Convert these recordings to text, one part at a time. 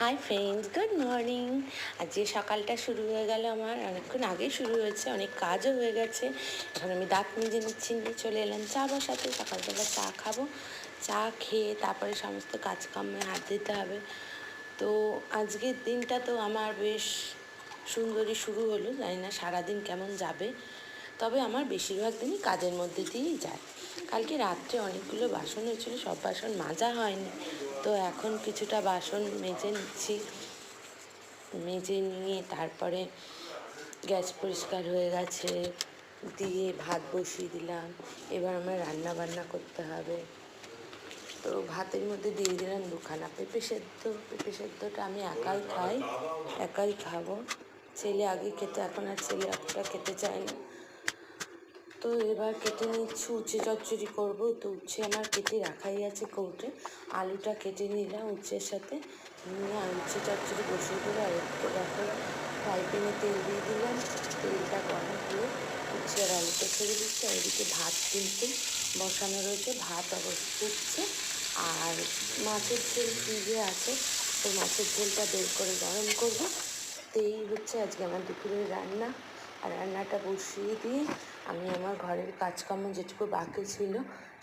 Hi friends, good morning. আজকে সকালটা শুরু হয়ে গেল আমার অনেকক্ষণ আগেই শুরু হয়েছে, অনেক কাজও হয়ে গেছে। এখন আমি দাঁত নিজে নিচ্ছি, নিয়ে চলে এলাম চা বসাতে। সকালবেলা চা খাবো, চা খেয়ে তারপরে সমস্ত কাজকর্মে হাত দিতে হবে। তো আজকের দিনটা তো আমার বেশ সুন্দরই শুরু হলো, জানি না সারাদিন কেমন যাবে, তবে আমার বেশিরভাগ দিনই কাজের মধ্যে দিয়েই যায়। কালকে রাত্রে অনেকগুলো বাসন হয়েছিল, সব বাসন মাজা হয়নি, তো এখন কিছুটা বাসন মেজে নিচ্ছি। মেজে নিয়ে তারপরে গ্যাস পরিষ্কার হয়ে গেছে, দিয়ে ভাত বসিয়ে দিলাম। এবার আমার রান্না বান্না করতে হবে। তো ভাতের মধ্যে দিয়ে দিলাম দুখানা পেঁপে সেদ্ধ। পেঁপে সেদ্ধটা আমি একাই খাই, একাই খাবো। ছেলে আগে খেতে, এখন আর ছেলে অতটা খেতে চায় না। তো এবার কেটে নিচ্ছি, উচ্ছে চচ্চড়ি করবো। তো উচ্ছে আমার কেটে রাখাই আছে কৌটে। আলুটা কেটে নিলাম উচ্ছের সাথে, নিয়ে উচ্ছে চচ্চড়ি বসিয়ে দেবো। আর একটু দেখো ফ্রাই প্যানে তেল দিয়ে দিলাম, তেলটা গরম হয়ে উচ্ছে আর আলুটা ছেড়ে দিচ্ছে। আর এদিকে ভাত কিন্তু বসানো রয়েছে, ভাত অবশ্য ফুটছে। আর মাছের ঝোল ফ্রিজে আছে, তো মাছের ঝোলটা বের করে গরম করবো। তো এই হচ্ছে আজকে আমার দুপুরের রান্না। আর রান্নাটা বসিয়ে দিয়ে আমি আমার ঘরের কাজকর্ম যেটুকু বাকি ছিল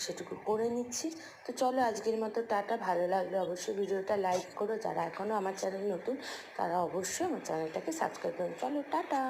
সেটুকু করে নিচ্ছি। তো চলো আজকের মতো টাটা। ভালো লাগলে অবশ্যই ভিডিওটা লাইক করো, যারা এখনও আমার চ্যানেল নতুন তারা অবশ্যই আমার চ্যানেলটাকে সাবস্ক্রাইব করো। চলো টাটা।